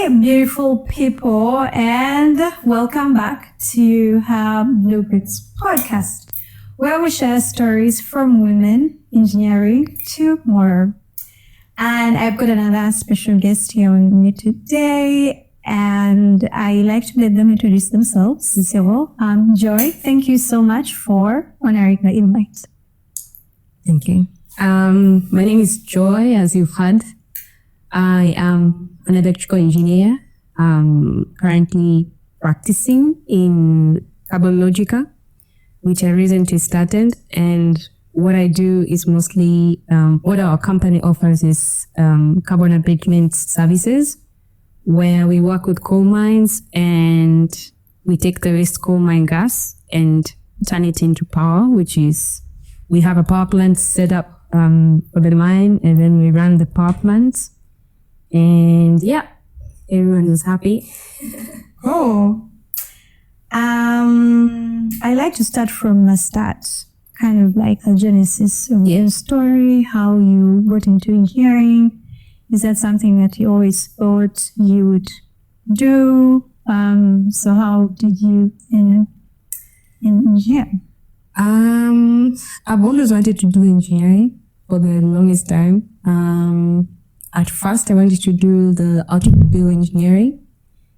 Hi, beautiful people, and welcome back to Blueprints podcast, where we share stories from women engineering to more. And I've got another special guest here with me today, and I like to let them introduce themselves. So, Joy, thank you so much for honoring the invite. Thank you. My name is Joy, as you've heard. I am an electrical engineer, currently practicing in Carbon Logica, which I recently started. And what I do is mostly, what our company offers is carbon abatement services, where we work with coal mines and we take the waste coal mine gas and turn it into power, which is, we have a power plant set up for the mine, and then we run the power plants. And yeah, everyone is happy. Oh, I like to start from the start, kind of like a genesis of your story, how you got into engineering. Is that something that you always thought you would do? So how did you end in engineering? I've always wanted to do engineering for the longest time. At first, I wanted to do the HPB engineering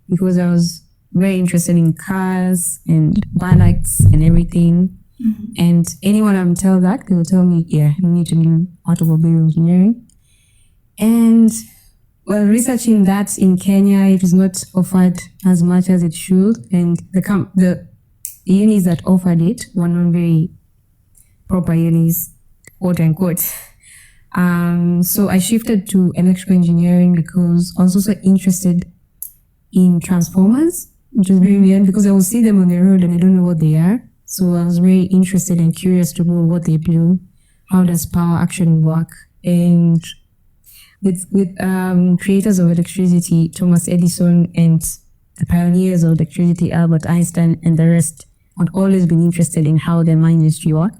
because I was very interested in cars and bikes and everything. Mm-hmm. And anyone I would tell that, they will tell me, yeah, you need to do automobile engineering. And well, researching that in Kenya, it is not offered as much as it should. And the unis that offered it were not very proper unis, quote unquote. So I shifted to electrical engineering because I was also interested in transformers, which is very weird because I will see them on the road and I don't know what they are. So I was very interested and curious to know what they do, how does power actually work. And with creators of electricity, Thomas Edison, and the pioneers of electricity, Albert Einstein, and the rest, I've always been interested in how the mine industry works.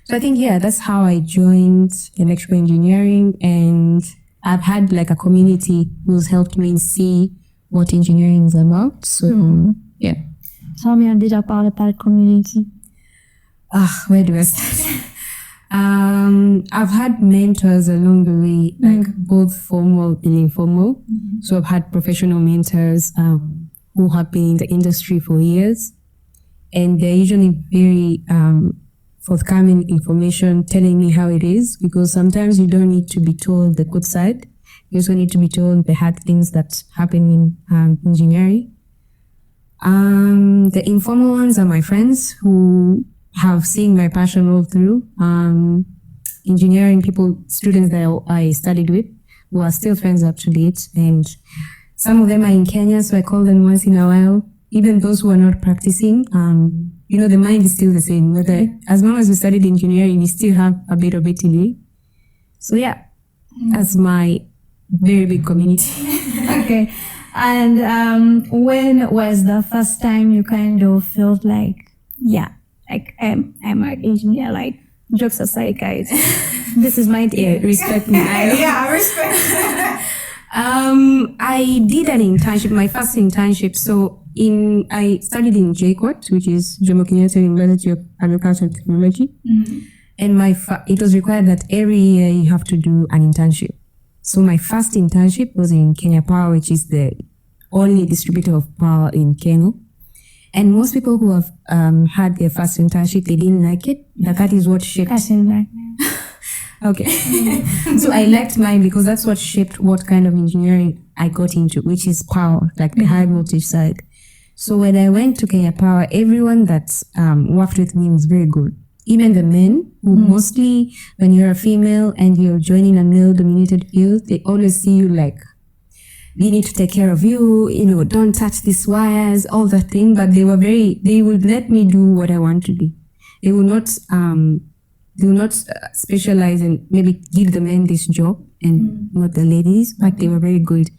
So I think, yeah, that's how I joined electrical engineering, and I've had like a community who's helped me see what engineering is about. So, yeah. Tell me a bit about that community. Where do I start? I've had mentors along the way, like both formal and informal. Mm-hmm. So I've had professional mentors who have been in the industry for years, and they're usually very forthcoming information, telling me how it is, because sometimes you don't need to be told the good side. You also need to be told the hard things that happen in engineering. The informal ones are my friends who have seen my passion all through. Engineering students that I studied with, who are still friends up to date. And some of them are in Kenya, so I call them once in a while. Even those who are not practicing, the mind is still the same. As long as you studied engineering, you still have a bit of it in you. So yeah, that's my very big community. Okay. And when was the first time you kind of felt like, yeah, like I'm an engineer, like jokes aside, guys, this is my day. Yeah, respect me. Respect. I did an internship, my first internship. So I studied in JKUAT, which is Jomo Kenyatta University of Agriculture and Technology. Mm-hmm. And it was required that every year you have to do an internship. So my first internship was in Kenya Power, which is the only distributor of power in Kenya. And most people who have had their first internship, they didn't like it. That is what shaped. Okay. So I liked mine because that's what shaped what kind of engineering I got into, which is power, like the high voltage side. So when I went to Kenya Power, everyone that worked with me was very good. Even the men, who mostly, when you're a female and you're joining a male-dominated field, they always see you like, we need to take care of you, don't touch these wires, all that thing. But they would let me do what I want to do. They will not specialize and maybe give the men this job and not the ladies, but they were very good.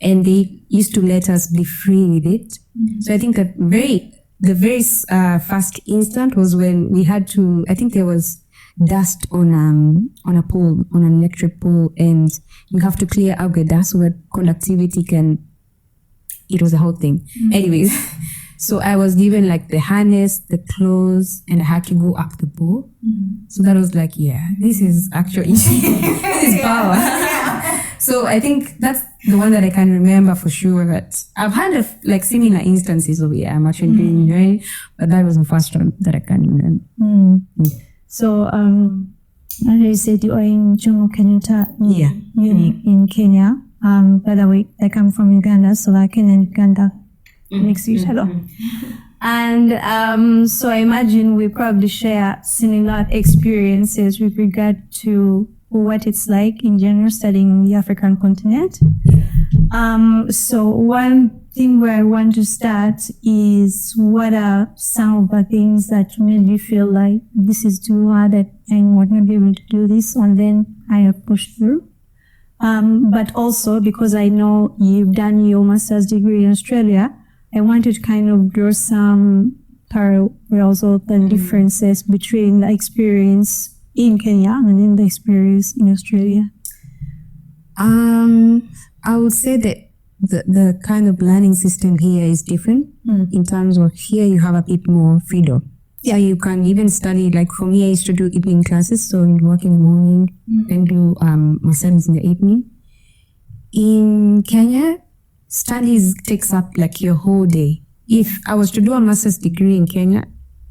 And they used to let us be free with it. So I think that the very first instant was when we had to, I think there was dust on a pole, on an electric pole, and you have to clear out the dust so that conductivity can it was a whole thing. Anyways, so I was given like the harness, the clothes, and I had to go up the pole. So that was like, yeah, this is actually, this is power. So I think that's the one that I can remember for sure. That I've had like similar instances of, I'm actually doing engineering, but that was the first one that I can remember. So, as you said, you are in Jomo Kenyatta Uni in Kenya. By the way, I come from Uganda, so like Kenya and Uganda mix each other. And so I imagine we probably share similar experiences with regard to what it's like in general studying the African continent. So one thing where I want to start is, what are some of the things that made you feel like this is too hard, that I would not be able to do this, and then I have pushed through? But also because I know you've done your master's degree in Australia, I wanted to kind of draw some parallels or the differences between the experience in Kenya and in the experience in Australia. I would say that the kind of learning system here is different in terms of, here you have a bit more freedom. So you can even study, like for me, I used to do evening classes, so I'd work in the morning and do my studies in the evening. In Kenya, studies takes up like your whole day. If I was to do a master's degree in Kenya,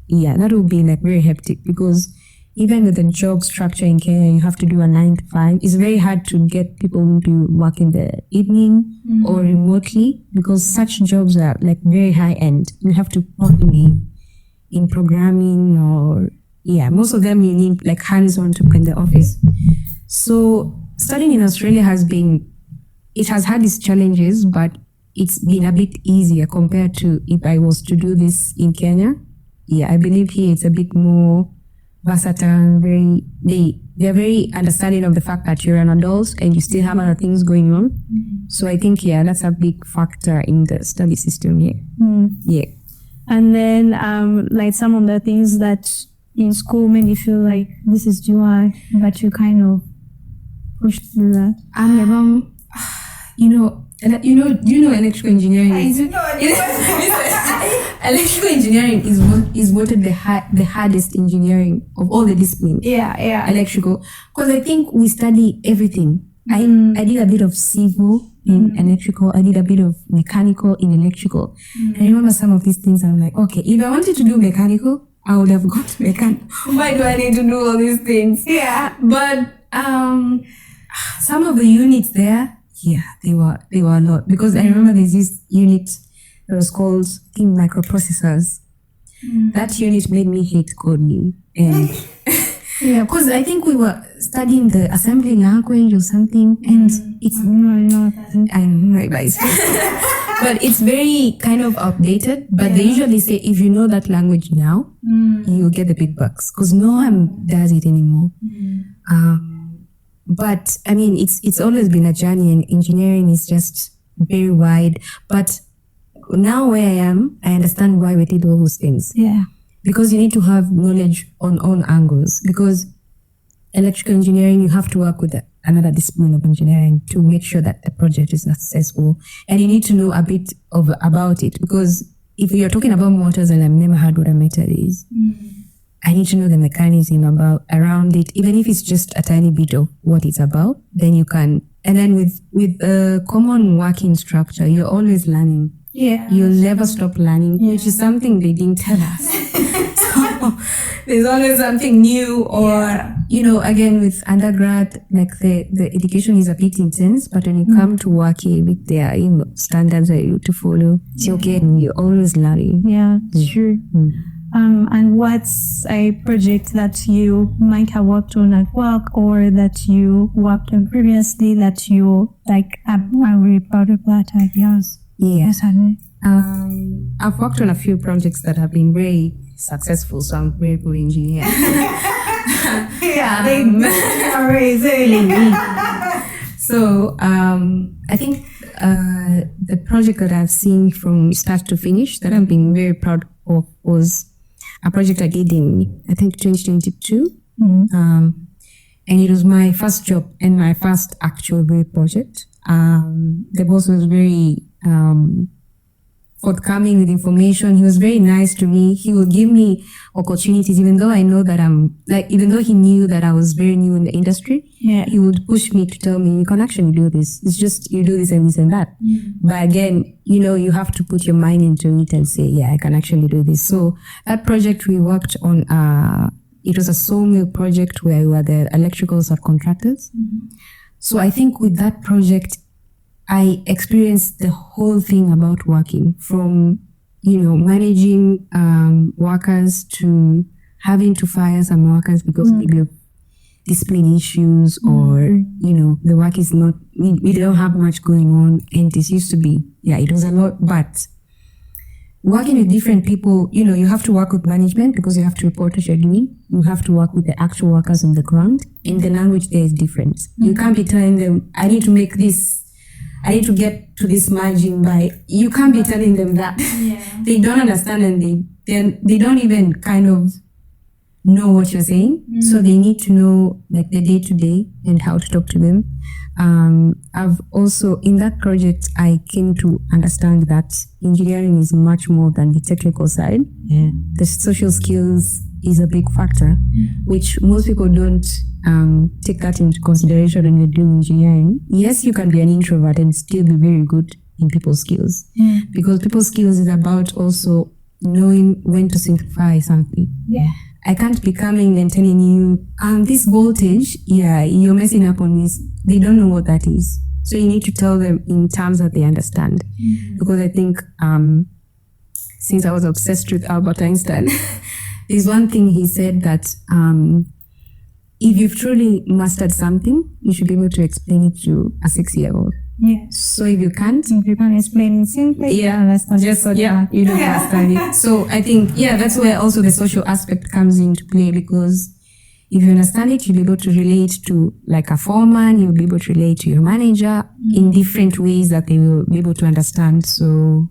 that would be like very hectic, because even with the job structure in Kenya, you have to do a 9 to 5. It's very hard to get people to work in the evening or remotely, because such jobs are like very high end. You have to probably in programming, or most of them you need like hands-on to in the office. So studying in Australia it has had its challenges, but it's been a bit easier compared to if I was to do this in Kenya. I believe here it's a bit more versatile. They're very understanding of the fact that you're an adult and you still have other things going on. So I think that's a big factor in the study system here. And then like some of the things that in school made you feel like this is too hard, but you kind of pushed through that. Electrical engineering. Electrical engineering is voted the hardest engineering of all the disciplines. Electrical, because I think we study everything. I did a bit of civil in electrical. I did a bit of mechanical in electrical. I remember some of these things. I'm like, okay, if I wanted to do mechanical, I would have gone to mechanical. Why do I need to do all these things? But some of the units there, they were a lot, because I remember there's this unit that was called, I think, microprocessors. That unit made me hate coding, and because I think we were studying the assembly language or something, and it's I know, guys, but it's very kind of outdated. But they usually say if you know that language now, you'll get the big bucks, because no one does it anymore. But I mean, it's always been a journey, and engineering is just very wide. But now where I am, I understand why we did all those things. Because you need to have knowledge on all angles. Because electrical engineering, you have to work with another discipline of engineering to make sure that the project is successful. And you need to know a bit about it. Because if you're talking about motors and I've never heard what a motor is, I need to know the mechanism around it, even if it's just a tiny bit of what it's about, then you can. And then with a common working structure, you're always learning. You'll never stop learning, which is something they didn't tell us. So there's always something new, or, again, with undergrad, like the education is a bit intense, but when you come to work here with their standards that you to follow, it's okay, and you're always learning. Sure. And what's a project that you might have worked on at work, or that you worked on previously that you like, I'm really proud of that ideas? I've worked on a few projects that have been very successful, so I'm a very good engineer. So I think the project that I've seen from start to finish that I've been very proud of was a project I did in, I think, 2022. And it was my first job and my first actual real project. The boss was very forthcoming with information. He was very nice to me. He would give me opportunities, even though I know that even though he knew that I was very new in the industry, he would push me to tell me, you can actually do this. It's just, you do this and this and that. But again, you have to put your mind into it and say, yeah, I can actually do this. So that project we worked on, it was a sawmill project where we were the electrical subcontractors. So I think with that project, I experienced the whole thing about working, from, managing workers to having to fire some workers because maybe of discipline issues or, the work is not, we don't have much going on. And this used to be, it was a lot, but working with different people, you have to work with management because you have to report what you're doing. You have to work with the actual workers on the ground, and the language there is different. You can't be telling them, I need to make this, I need to get to this margin by, you can't be telling them that. They don't understand, and they don't even kind of know what you're saying. So they need to know like the day to day and how to talk to them. I've also, in that project, I came to understand that engineering is much more than the technical side. The social skills is a big factor, which most people don't take that into consideration when they do engineering. Yes, you can be an introvert and still be very good in people skills, because people skills is about also knowing when to simplify something. I can't be coming and telling you, this voltage, you're messing up on this. They don't know what that is. So you need to tell them in terms that they understand. Because I think, since I was obsessed with Albert Einstein, there's one thing he said that if you've truly mastered something, you should be able to explain it to a 6-year-old. So if you can't explain it simply, you don't understand it. So I think, that's where also the social aspect comes into play, because if you understand it, you'll be able to relate to like a foreman, you'll be able to relate to your manager in different ways that they will be able to understand. So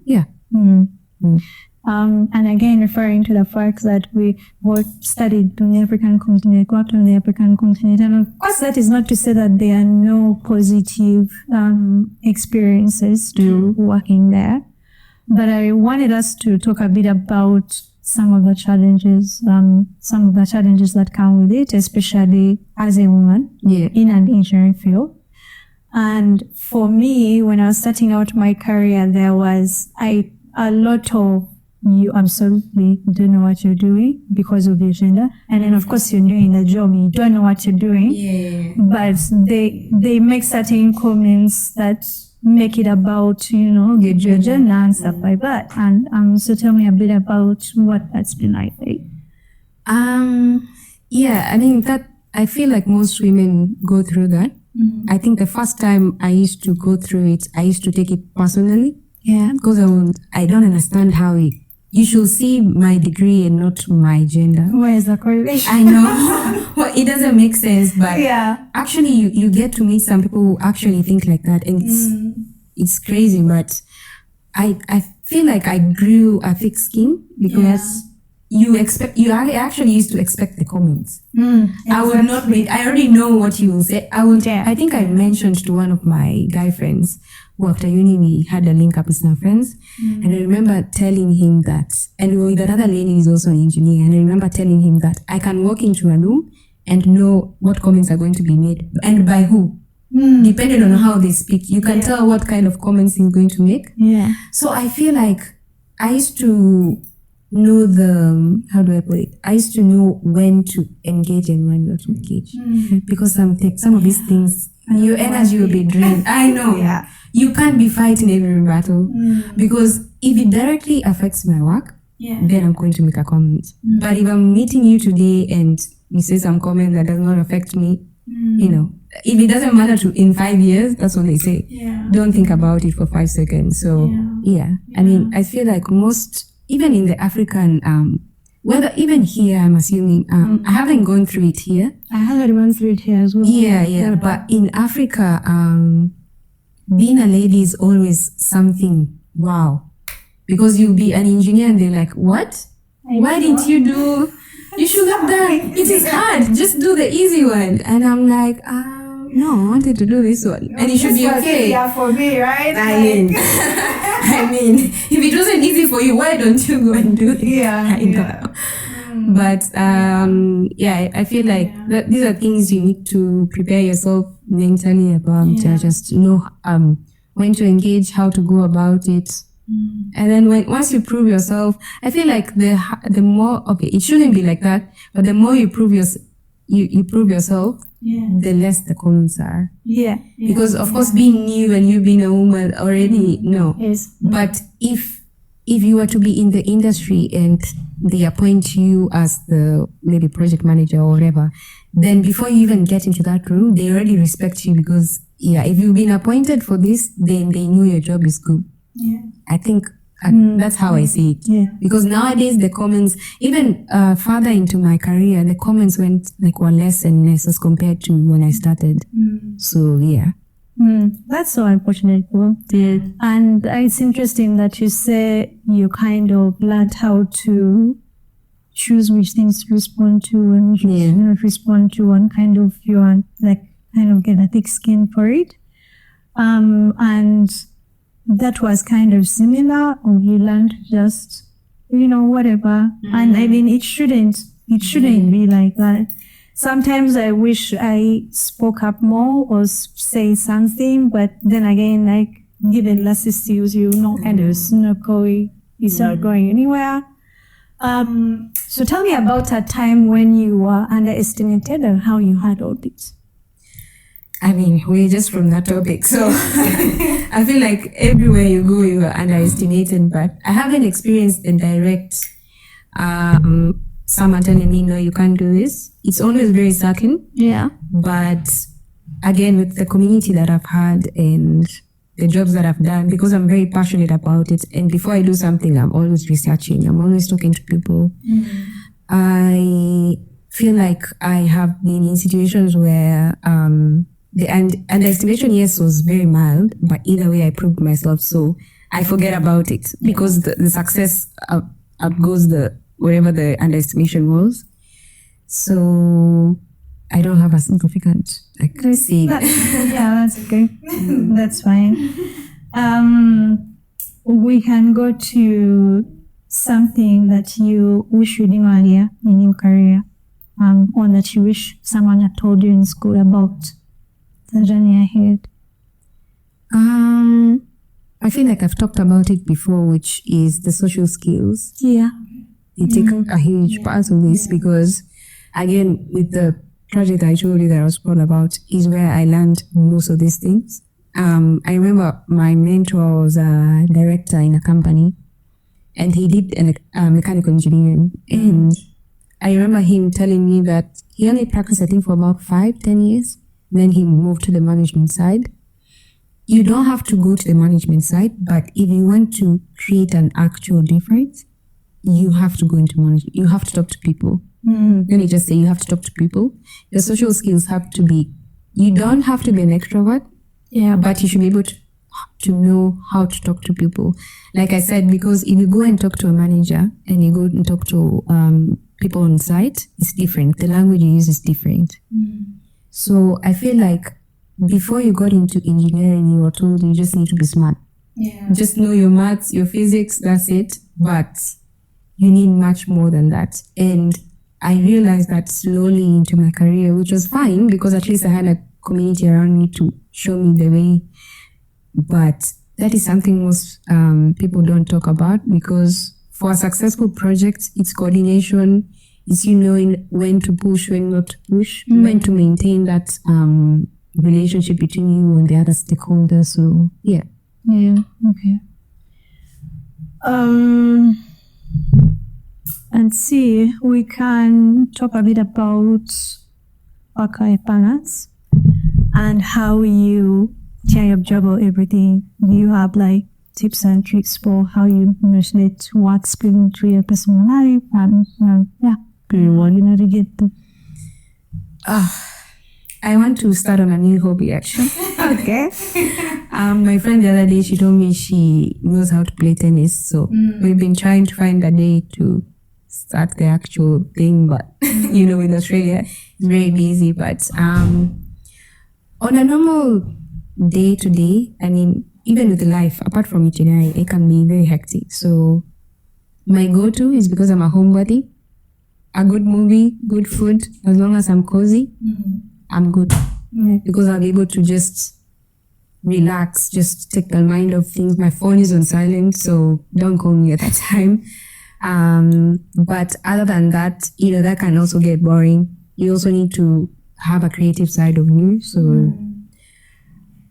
and again, referring to the fact that we studied on the African continent, worked on the African continent, and of course that is not to say that there are no positive experiences to working there, but I wanted us to talk a bit about some of the challenges that come with it, especially as a woman in an engineering field. And for me, when I was starting out my career, there was a lot of, you absolutely don't know what you're doing because of your gender, and then of course you're doing the job, you don't know what you're doing, but they make certain comments that make it about your gender and stuff like that. And so tell me a bit about what that's been like. I think that I feel like most women go through that. I think the first time I used to go through it, I used to take it personally. Because I don't understand how you should see my degree and not my gender. Where is the correlation? I know. Well, it doesn't make sense, but actually you get to meet some people who actually think like that, and it's crazy. But I feel like I grew a thick skin because I actually used to expect the comments. I would not read. I already know what you will say. I think I mentioned to one of my guy friends who after uni we had a link up with some friends, and I remember telling him that, and with another lady who's also an engineer, and I remember telling him that I can walk into a room and know what comments are going to be made and by who. Depending on how they speak, you can tell what kind of comments he's going to make. So I feel like I used to know how do I put it? I used to know when to engage and when not to engage. Because some of these things, your energy will be drained. I know. You can't be fighting every battle. Because if it directly affects my work, then I'm going to make a comment. But if I'm meeting you today and you say some comment that does not affect me, if it doesn't matter in 5 years, that's what they say. Don't think about it for 5 seconds. So I mean, I feel like most, even in the African, whether even here, I'm assuming, I haven't gone through it here. I haven't gone through it here as well. But in Africa, being a lady is always something, wow. Because you'll be an engineer and they're like, what? Why didn't you do? You should have done. It is hard. Just do the easy one. And I'm like, no, I wanted to do this one. And it should be okay. Yeah, for me, right? I mean, if it wasn't easy for you, why don't you go and do it? I know. But I feel like these are things you need to prepare yourself mentally about. Just know when to engage, how to go about it. And then once you prove yourself, I feel like the more, it shouldn't be like that, but the more you prove you prove yourself, the less the comments are. Because of course, being new and you being a woman already, no. Yes. But if you were to be in the industry and they appoint you as the maybe project manager or whatever, then before you even get into that room, they already respect you because if you've been appointed for this, then they know your job is good. I think that's how I see it. Because nowadays the comments, even further into my career, the comments were less and less as compared to when I started. So that's so unfortunate. And it's interesting that you say you kind of learned how to choose which things to respond to and which not respond to, and kind of you want kind of get a thick skin for it. And that was kind of similar, or you learned just, whatever. And I mean, it shouldn't be like that. Sometimes I wish I spoke up more or say something, but then again, given less skills, kind of snookery, it's not going anywhere. So tell me about a time when you were underestimated and how you handled it. I mean, we're just from that topic. So I feel like everywhere you go, you are underestimated, but I haven't experienced a direct, someone telling me, no, you can't do this. It's always very certain. But again, with the community that I've had and the jobs that I've done, because I'm very passionate about it. And before I do something, I'm always researching. I'm always talking to people. I feel like I have been in situations where, the underestimation, yes, was very mild, but either way I proved myself, so I forget about it because the success outgoes wherever the underestimation was. So I don't have a significant see. That's okay. That's fine. We can go to something that you wish you knew earlier in your career, or that you wish someone had told you in school about the journey ahead. I feel like I've talked about it before, which is the social skills. They take a huge part of this because, again, with the project I told you that I was proud about is where I learned most of these things. I remember my mentor was a director in a company and he did mechanical engineering. And I remember him telling me that he only practiced, I think, for about 5-10 years. Then he moved to the management side. You don't have to go to the management side, but if you want to create an actual difference, you have to go into management. You have to talk to people. Let me just say, you have to talk to people. Your social skills have to be, you don't have to be an extrovert, but you should be able to know how to talk to people. Like I said, because if you go and talk to a manager and you go and talk to people on site, it's different. The language you use is different. So I feel like before you got into engineering, you were told you just need to be smart. Just know your maths, your physics, that's it. But you need much more than that. And I realized that slowly into my career, which was fine because at least I had a community around me to show me the way. But that is something most people don't talk about, because for a successful project, it's coordination. It's you knowing when to push, when not to push, when to maintain that relationship between you and the other stakeholders. So okay. And see, we can talk a bit about archive balance and how you can juggle everything. Do you have tips and tricks for how you translate what's going through your personal life and navigate them? I want to start on a new hobby actually. Okay. My friend the other day, she told me she knows how to play tennis, so we've been trying to find a day to start the actual thing, but in Australia it's very busy. But on a normal day to day, I mean, even with life, apart from engineering, it can be very hectic. So my go-to is, because I'm a homebody, a good movie, good food, as long as I'm cozy, I'm good. Because I'll be able to just relax, just take my mind off things. My phone is on silent, so don't call me at that time. But other than that, that can also get boring. You also need to have a creative side of you. So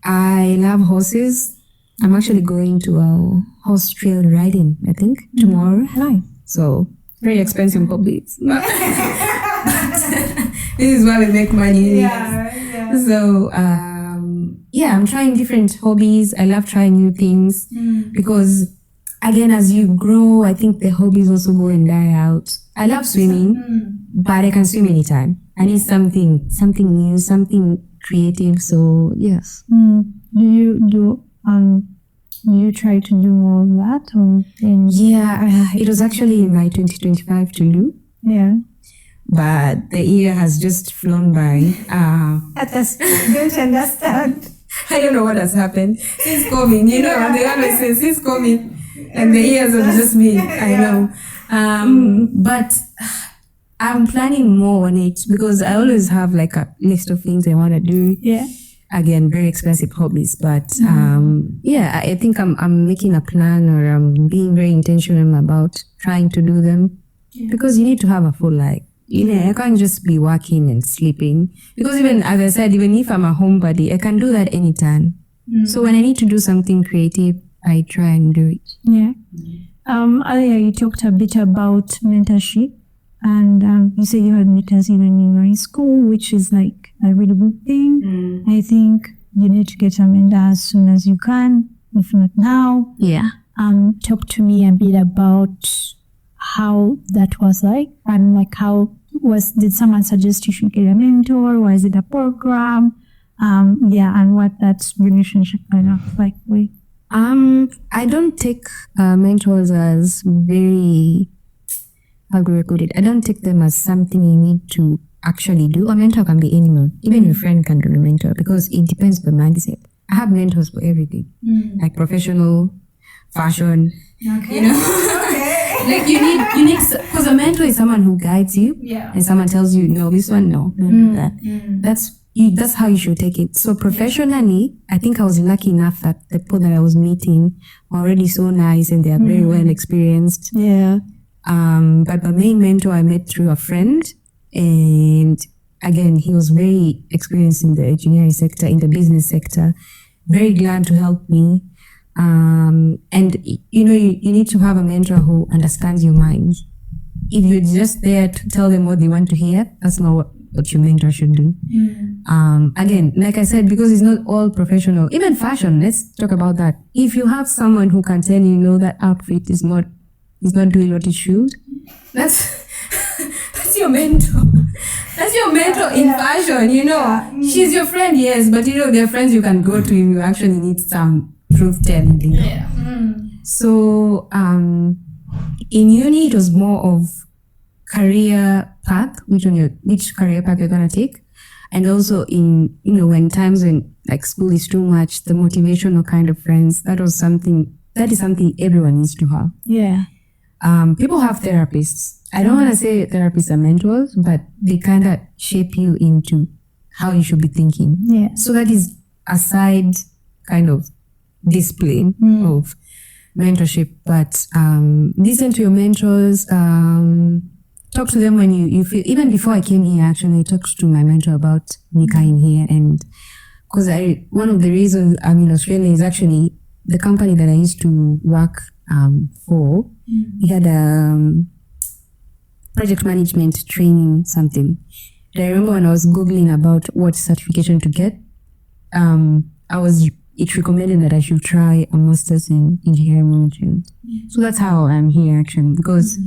I love horses. I'm actually going to a horse trail riding, I think, tomorrow. So very expensive hobbies. This is why we make money. So I'm trying different hobbies. I love trying new things because, again, as you grow, I think the hobbies also go and die out. I love swimming, but I can swim anytime. I need something new, something creative. So yes. Do you try to do more of that? It was actually my 2025 to do. Yeah. But the year has just flown by. That's good to understand. I don't know what has happened. Since COVID, they always say, since COVID, and the years have just been, I know. But I'm planning more on it because I always have like a list of things I want to do. Yeah. Again, very expensive hobbies, but I think I'm making a plan, or I'm being very intentional about trying to do them because you need to have a full life. I can't just be working and sleeping because, even as I said, even if I'm a homebody, I can do that anytime. So when I need to do something creative, I try and do it. Yeah. Earlier you talked a bit about mentorship, and you said you had mentors even in high school, which is like a really good thing. I think you need to get a mentor as soon as you can, if not now. Yeah. Talk to me a bit about how that was like, and like did someone suggest you should get a mentor? Was it a program? And what that relationship kind of like with? I don't take mentors as very, how do I put it? I don't take them as something you need to actually do. A mentor can be anyone. Even your friend can do a mentor because it depends on the mindset. I have mentors for everything, like professional, fashion. Okay. Like you need, because a mentor is someone who guides you, and someone tells you, no, this one, no, don't do that. That's how you should take it. So professionally, I think I was lucky enough that the people that I was meeting were already so nice and they are very well experienced. Yeah. But my main mentor I met through a friend, and again, he was very experienced in the engineering sector, in the business sector, very glad to help me. And you need to have a mentor who understands your mind. If you're just there to tell them what they want to hear, that's not what your mentor should do. Again, like I said, because it's not all professional, even fashion, let's talk about that. If you have someone who can tell you, that outfit is not doing what it should, that's your mentor. That's your mentor in fashion, She's your friend, yes, but there are friends you can go to if you actually need some truth telling. So in uni it was more of career path, which career path you're gonna take, and also in when times when like school is too much, the motivational kind of friends, that is something everyone needs to have. People have therapists. I don't want to say therapists are mentors, but they kind of shape you into how you should be thinking. So that is a side kind of display of mentorship. But listen to your mentors. Talk to them when you feel. Even before I came here, actually, I talked to my mentor about me coming here, and because one of the reasons I'm in Australia is actually the company that I used to work for. We had a project management training something. And I remember when I was Googling about what certification to get, it recommended that I should try a master's in engineering management. So that's how I'm here actually, because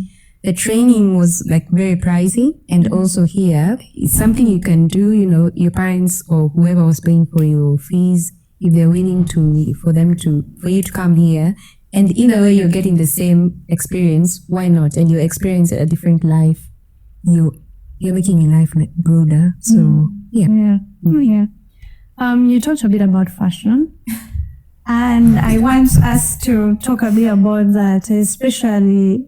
the training was like very pricey, and also here it's something you can do, your parents or whoever was paying for your fees, if they're willing for you to come here, and either way you're getting the same experience, why not? And you're experiencing a different life. You're making your life like broader. So You talked a bit about fashion. And I want us to talk a bit about that, especially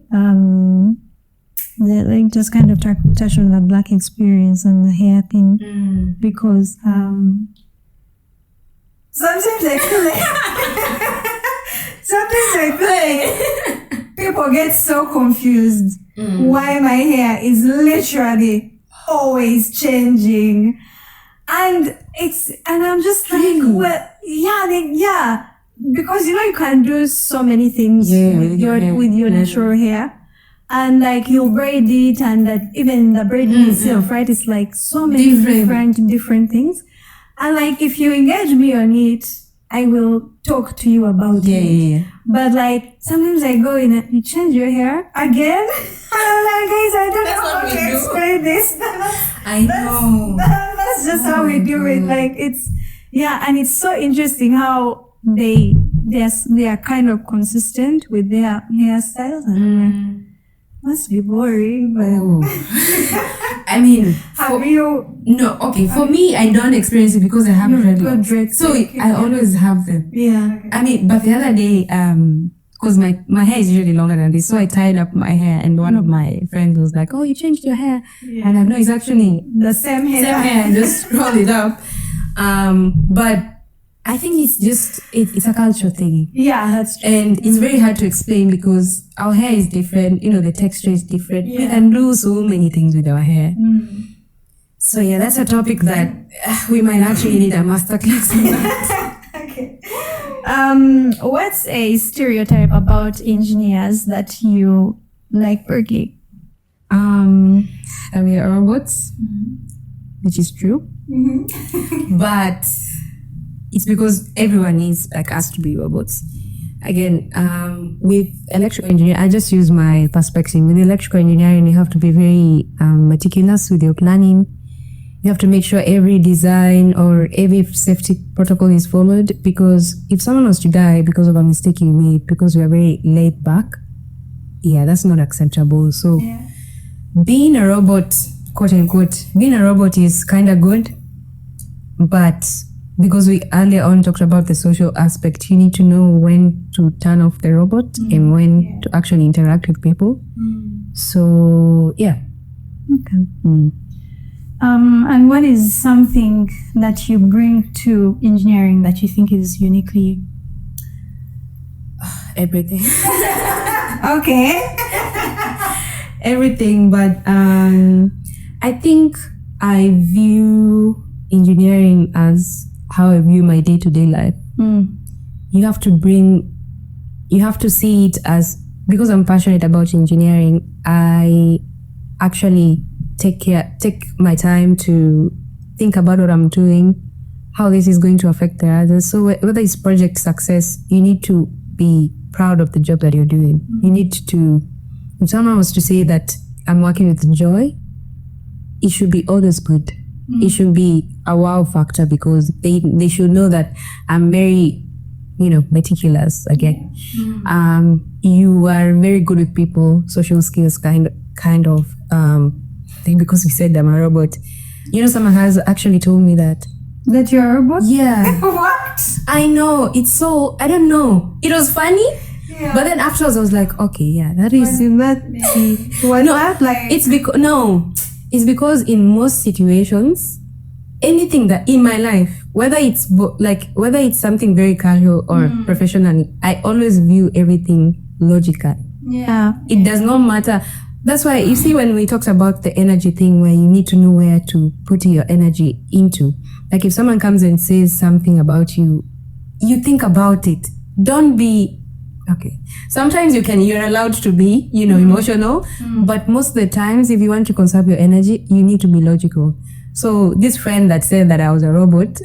just kind of touch on the Black experience and the hair thing, because sometimes I feel like people get so confused why my hair is literally always changing, and I'm just like, well, yeah. Because you can do so many things with your natural hair, and like you braid it, and that even the braiding itself, right? It's like so many different things, and like if you engage me on it, I will talk to you about it. But like sometimes I go in and you change your hair again. I'm like, guys, I don't know how to explain this. I know. That's just how we do it. Like and it's so interesting how they are kind of consistent with their hairstyles, and must be boring, but I mean, have you? No, okay. For me, I don't experience it because I have dreadlocks, so I always have them. Yeah. I mean, but the other day, because my hair is usually longer than this, so I tied up my hair, and one of my friends was like, "Oh, you changed your hair," and I know it's actually the same hair. I just roll it up, but I think it's just it's a cultural thing. Yeah, that's true. And it's very hard to explain because our hair is different. The texture is different. We can do so many things with our hair. So yeah, that's a topic that we might actually need a masterclass on that. Okay. What's a stereotype about engineers that you like, Berkeley? That we are robots, which is true. But it's because everyone needs like us to be robots. Again, with electrical engineering, I just use my perspective. With electrical engineering, you have to be very meticulous with your planning. You have to make sure every design or every safety protocol is followed, because if someone was to die because of a mistake you made, because we are very laid back, that's not acceptable. So being a robot, quote unquote, being a robot is kind of good, but because we earlier on talked about the social aspect, you need to know when to turn off the robot and when to actually interact with people. So, Okay. And what is something that you bring to engineering that you think is uniquely? Everything. Okay. Everything, but I think I view engineering as how I view my day-to-day life. You have to see it as, because I'm passionate about engineering, I actually take my time to think about what I'm doing, how this is going to affect the others. So whether it's project success, you need to be proud of the job that you're doing. You need to, if someone was to say that I'm working with joy, it should be always good. It should be a wow factor, because they should know that I'm very, meticulous again. You are very good with people, social skills, kind of. I think because we said I'm a robot. Someone has actually told me that you're a robot? Yeah. What? I know. It's so, I don't know. It was funny. Yeah. But then afterwards I was like, okay, that is. It's because in most situations, anything that in my life, whether it's something very casual or professionally, I always view everything logically. Yeah. It does not matter. That's why you see when we talked about the energy thing, where you need to know where to put your energy into. Like if someone comes and says something about you, you think about it. Don't be okay. Sometimes you're allowed to be, emotional, but most of the times, if you want to conserve your energy, you need to be logical. So this friend that said that I was a robot,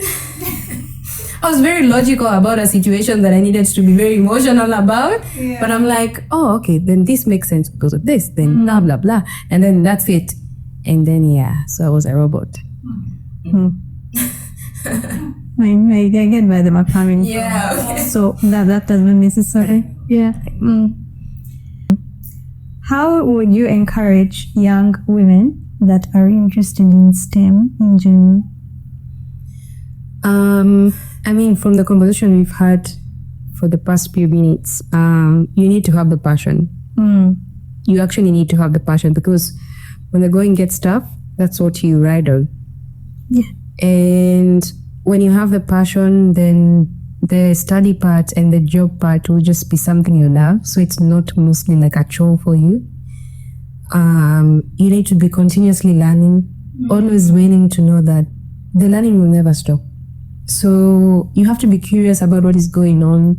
I was very logical about a situation that I needed to be very emotional about. Yeah. But I'm like, oh, okay, then this makes sense because of this, then blah, blah, blah. And then that's it. And then, so I was a robot. I get where they are coming from. Yeah. Okay. So that doesn't necessarily. Yeah. How would you encourage young women that are interested in STEM in general? From the conversation we've had, for the past few minutes, you need to have the passion. You actually need to have the passion, because when the going gets tough, that's what you ride on. Yeah. And when you have the passion, then the study part and the job part will just be something you love. So it's not mostly like a chore for you. You need to be continuously learning, always willing to know that the learning will never stop. So you have to be curious about what is going on.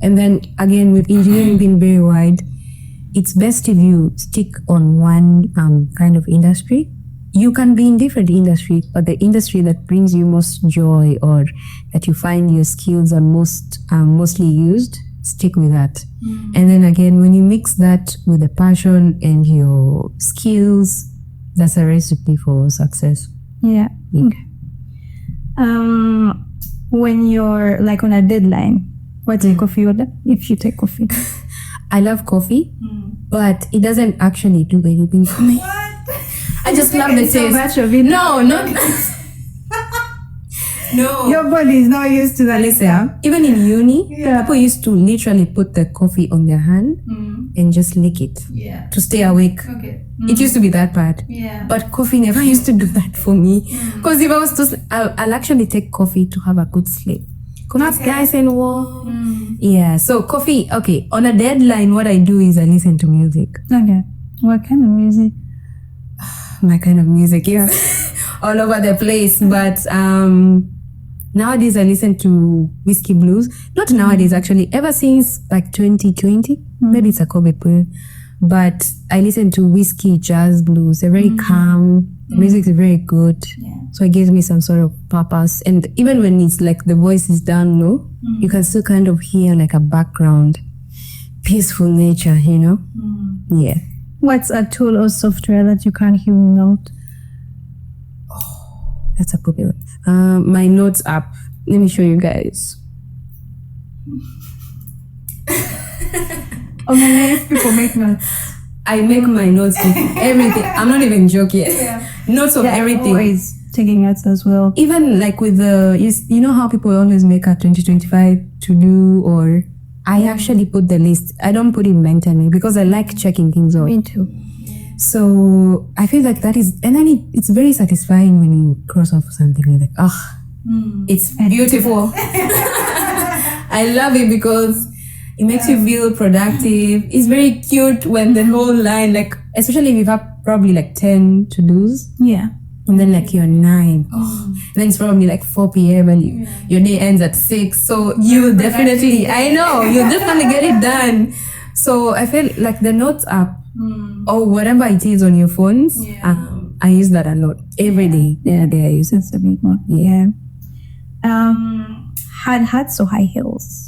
And then again, with engineering being very wide, it's best if you stick on one kind of industry. You can be in different industries, but the industry that brings you most joy or that you find your skills are mostly used, stick with that. And then again, when you mix that with the passion and your skills, that's a recipe for success. Yeah. Okay. When you're like on a deadline, what's your coffee order if you take coffee? I love coffee, but it doesn't actually do anything for me. I just love the taste. So much of it. No, not no. Your body is not used to that. Listen, even in uni, people used to literally put the coffee on their hand and just lick it to stay awake. Okay. It used to be that bad. Yeah. But coffee never used to do that for me. Because if I was to sleep, I'll actually take coffee to have a good sleep. Not guys and warm. Yeah, so coffee, okay. On a deadline, what I do is I listen to music. Okay. What kind of music? My kind of music is all over the place. But nowadays I listen to whiskey blues. Not nowadays, actually. Ever since like 2020, maybe it's a COVID period. But I listen to whiskey jazz blues. They're very calm. The music is very good. Yeah. So it gives me some sort of purpose. And even when it's like the voice is down low, you can still kind of hear like a background, peaceful nature, you know? Yeah. What's a tool or software that you can't hear without? That's a popular. My notes app. Let me show you guys. Okay, people make notes. I make my notes with everything. I'm not even joking. Notes of everything. Always taking notes as well. Even like with the, you know how people always make a 2025 to do, or I actually put the list. I don't put it mentally because I like checking things out. Me too. So I feel like that is, and then it's very satisfying when you cross off something and like, it's beautiful. I love it because it makes you feel productive. It's very cute when the whole line, like, especially if you have probably like 10 to-dos. Yeah. And then like you're 9. Then it's probably like 4 p.m. and your day ends at 6. So you'll definitely, I know, you'll definitely get it done. So I feel like the notes app or whatever it is on your phones, I use that a lot every day. Yeah, I use it. That's a big one. Yeah. Hard hats or high heels?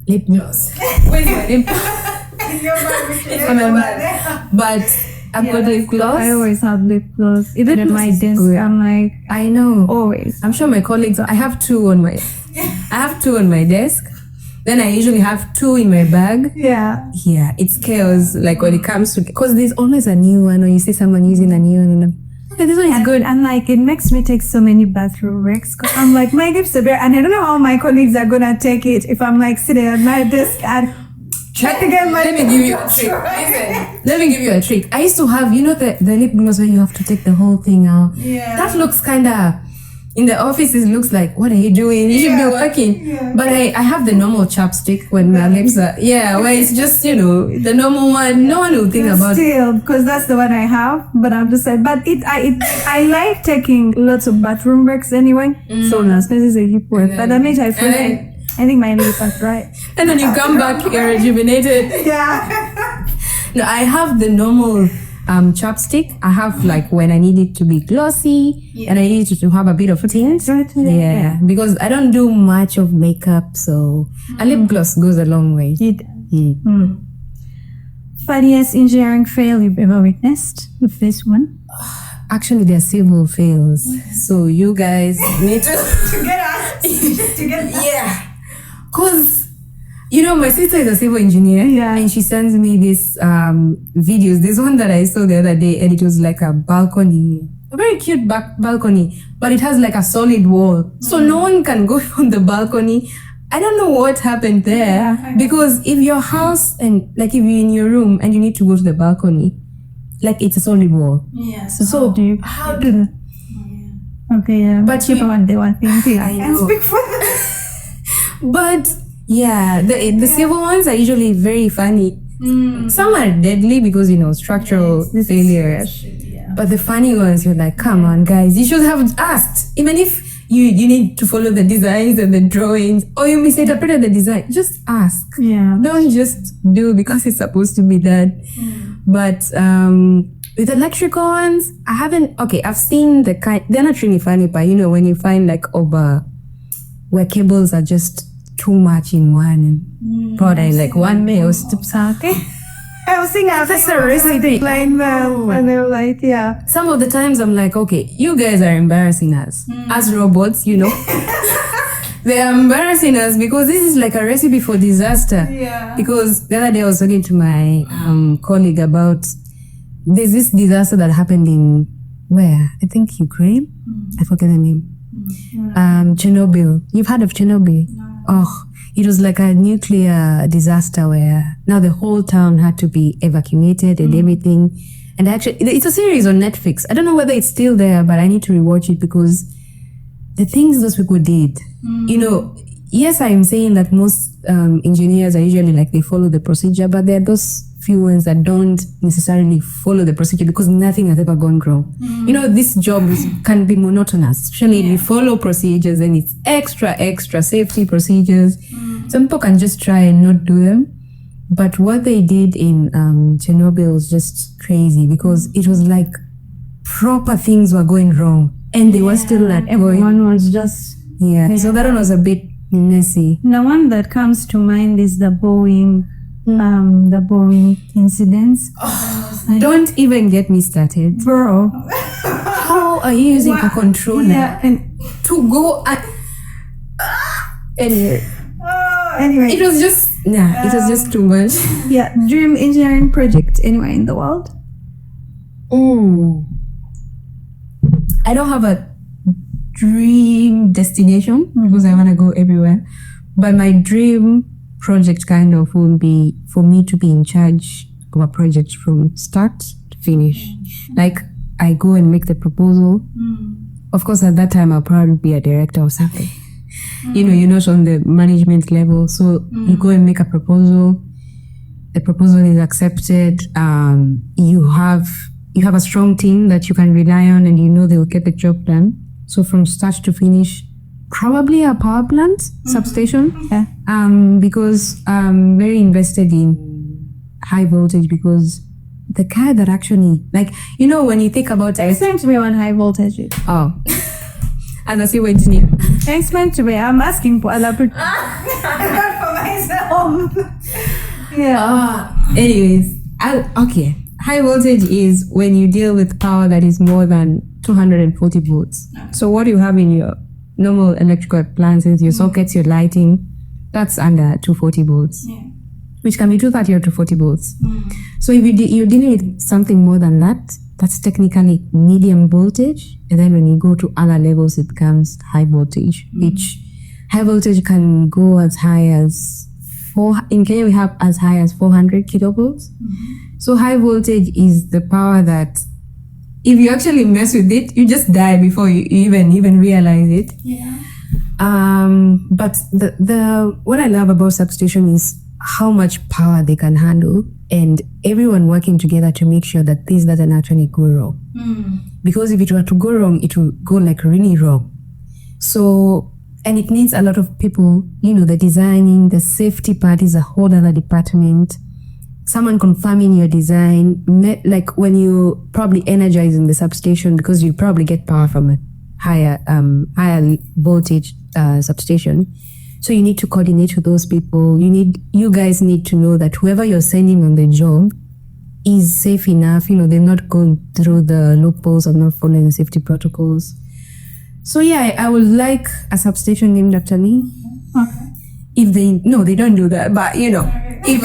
Lip gloss. Where's my lip? It's on my bag. But I've got lip gloss. I always have lip gloss. Even at my desk, good. I'm like, I know. always. I'm sure my colleagues, I have 2 on my desk. Then I usually have 2 in my bag. Yeah. Yeah, it's chaos. Like when it comes to, because there's always a new one, or you see someone using a new one, and okay, this one is good. And like, it makes me take so many bathroom breaks because I'm like, my lips are bare, and I don't know how my colleagues are gonna take it if I'm like sitting at my desk and trying to get my. Let me give you a trick. Listen, let me give you a trick. I used to have, you know, the lip gloss where you have to take the whole thing out. Yeah. That looks kind of, in the office it looks like, what are you doing? You should be working. Yeah. But I have the normal chapstick when my lips are, where it's just, you know, the normal one. No one will think about it. Still, because that's the one I have, but I'm just like, but I like taking lots of bathroom breaks anyway. So no, spaces a hip work. But that means I feel I think my lips are right. And then you come back, you're rejuvenated. Yeah. No, I have the normal chapstick. I have like when I need it to be glossy and I need it to have a bit of tint. Yeah, because I don't do much of makeup, so a lip gloss goes a long way. Funniest engineering fail you've ever witnessed with this one? Actually, they're civil fails, so you guys need To get us. Yeah, because you know my sister is a civil engineer, and she sends me these videos. This one that I saw the other day, and it was like a balcony, a very cute balcony, but it has like a solid wall, so no one can go on the balcony I don't know what happened there, because if your house and like if you're in your room and you need to go to the balcony, like it's a solid wall. Yes. So how do Okay, yeah. But people want they want things. I can know. speak for them. But yeah, the silver ones are usually very funny. Some are deadly because structural failure. But the funny ones, you're like, come on, guys, you should have asked. Even if you need to follow the designs and the drawings, or you misinterpreted the design, just ask. Yeah. Don't just do because it's supposed to be done. But with electrical ones, I've seen the kind, they're not really funny, but when you find like where cables are just too much in one product, like one male strips out. I was thinking That's a recipe. Blind well, and they were like, yeah. Some of the times I'm like, okay, you guys are embarrassing us as robots, They are embarrassing us because this is like a recipe for disaster. Yeah. Because the other day I was talking to my colleague about there's this disaster that happened in where? I think Ukraine? I forget the name. Chernobyl. You've heard of Chernobyl? No. Oh, it was like a nuclear disaster where now the whole town had to be evacuated and everything. And actually, it's a series on Netflix. I don't know whether it's still there, but I need to rewatch it because the things those people did, yes, I'm saying that most engineers are usually like they follow the procedure, but there are those few ones that don't necessarily follow the procedure because nothing has ever gone wrong. This job can be monotonous, especially if you follow procedures and it's extra safety procedures. Some people can just try and not do them. But what they did in Chernobyl was just crazy because it was like proper things were going wrong and they were still like everyone was just so that one was a bit messy. The one that comes to mind is the Boeing incidents. Don't even get me started, bro. How are you using a controller and to go at anyway, it was just too much. Dream engineering project anywhere in the world? I don't have a dream destination because I want to go everywhere, but my dream project kind of will be for me to be in charge of a project from start to finish. Like I go and make the proposal. Of course, at that time I'll probably be a director or something. You're not on the management level, so you go and make a proposal. The proposal is accepted. You have a strong team that you can rely on, and they will get the job done. So from start to finish, probably a power plant substation. Because I'm very invested in high voltage because the guy that actually when you think about it. Explain to me on high voltage. As a civil engineer. Explain to me. I'm asking for elaborate. Not for myself. Anyways, high voltage is when you deal with power that is more than 240 volts. So what you have in your normal electrical appliances, your sockets, your lighting, that's under 240 volts, which can be 230 or 240 volts. So if you're dealing with something more than that, that's technically medium voltage. And then when you go to other levels, it becomes high voltage, which high voltage can go as high as in Kenya, we have as high as 400 kilovolts. So high voltage is the power that if you actually mess with it, you just die before you even realize it. But the what I love about substation is how much power they can handle and everyone working together to make sure that this doesn't actually go wrong. Because if it were to go wrong, it will go like really wrong. So, and it needs a lot of people, the designing, the safety part is a whole other department. Someone confirming your design, like when you probably energizing the substation because you probably get power from a higher voltage substation. So you need to coordinate with those people. You guys need to know that whoever you're sending on the job is safe enough. They're not going through the loopholes of not following the safety protocols. So I would like a substation named after me. If they don't do that, but if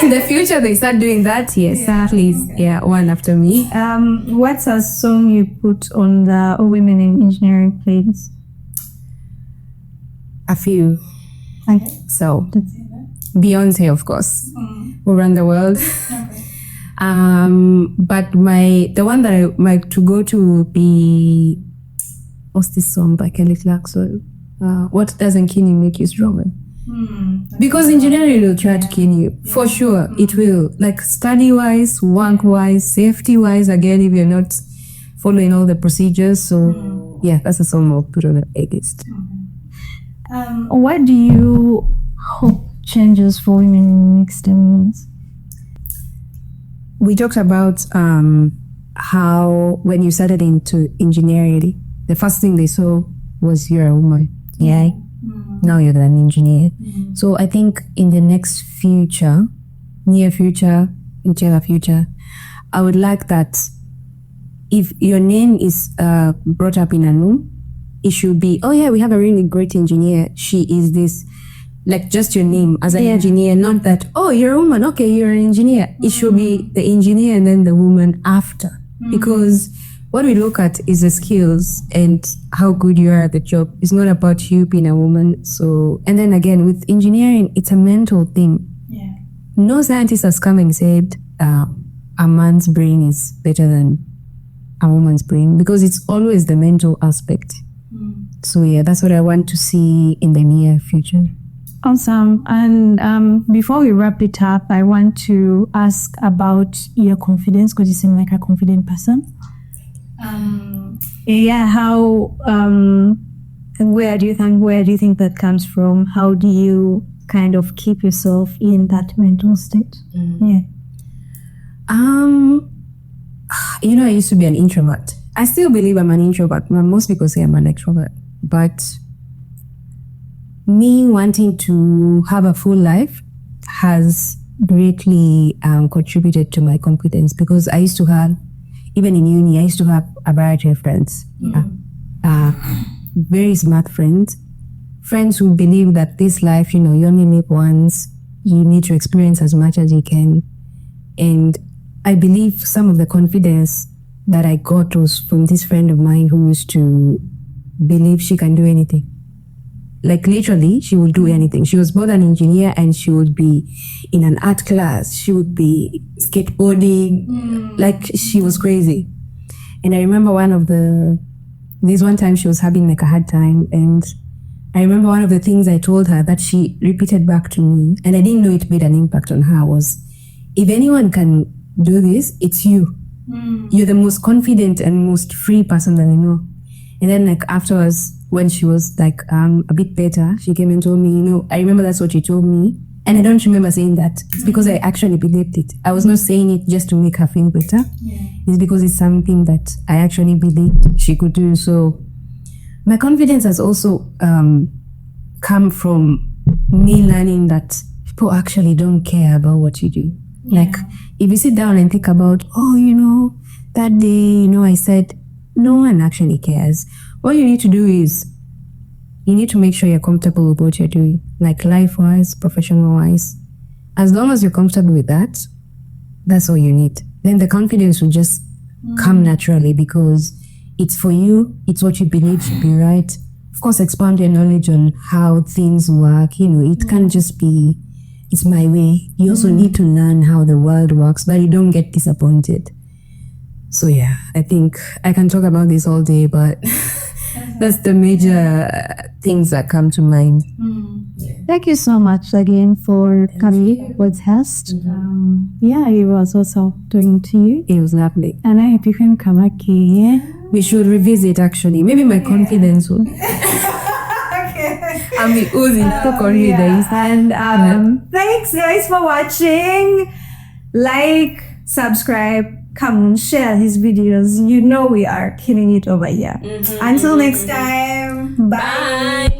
in the future they start doing that, please, one after me. What's a song you put on the Women in Engineering playlist? A few. Okay. So Beyonce, of course, who run the world. But the one that I like to go to would be, what's this song by Kelly Clarkson? What doesn't kill you make you stronger? Because engineering will try to kill you, for sure. It will, like study-wise, work-wise, safety-wise. Again, if you're not following all the procedures, so yeah, that's a song I'll put on the playlist. What do you hope changes for women in the next 10 years? We talked about how when you started into engineering, the first thing they saw was you're a woman. Yeah. Now you're an engineer. So I think in the next future, near future, whichever future, I would like that if your name is brought up in a room, it should be, oh yeah, we have a really great engineer. She is this, like just your name as an engineer, not that, oh, you're a woman, okay, you're an engineer. It should be the engineer and then the woman after. Because what we look at is the skills and how good you are at the job. It's not about you being a woman. So, and then again, with engineering, it's a mental thing. Yeah. No scientist has come and said a man's brain is better than a woman's brain, because it's always the mental aspect. So yeah, that's what I want to see in the near future. Awesome. And before we wrap it up, I want to ask about your confidence, because you seem like a confident person. How and where do you think that comes from? How do you kind of keep yourself in that mental state? Yeah. I used to be an introvert. I still believe I'm an introvert. Most people say I'm an extrovert, but me wanting to have a full life has greatly contributed to my confidence, because I used to have, even in uni, I used to have a variety of friends. Very smart friends who believe that this life, you only live once, you need to experience as much as you can. And I believe some of the confidence that I got was from this friend of mine who used to believe she can do anything. Like literally, she would do anything. She was both an engineer and she would be in an art class. She would be skateboarding. Like she was crazy. And I remember this one time she was having like a hard time, and I remember one of the things I told her that she repeated back to me, and I didn't know it made an impact on her, was, if anyone can do this, it's you. You're the most confident and most free person that I know. And then like afterwards, when she was like a bit better, she came and told me, I remember that's what she told me. And I don't remember saying that. It's because I actually believed it. I was not saying it just to make her feel better. Yeah. It's because it's something that I actually believed she could do. So my confidence has also come from me learning that people actually don't care about what you do. Yeah. Like if you sit down and think about, that day, I said, no one actually cares. What you need to do is, you need to make sure you're comfortable with what you're doing, like life-wise, professional-wise. As long as you're comfortable with that, that's all you need. Then the confidence will just come naturally, because it's for you, it's what you believe should be right. Of course, expand your knowledge on how things work. It can't just be, it's my way. You also need to learn how the world works, but you don't get disappointed. So yeah, I think I can talk about this all day, but that's the major things that come to mind. Thank you so much again for coming with us. It was also talking to you. It was lovely. And I hope you can come again. We should revisit actually. Maybe my confidence will. I'll be oozing confidence. And thanks guys for watching. Like, subscribe, come share his videos. We are killing it over here. Until next time, bye.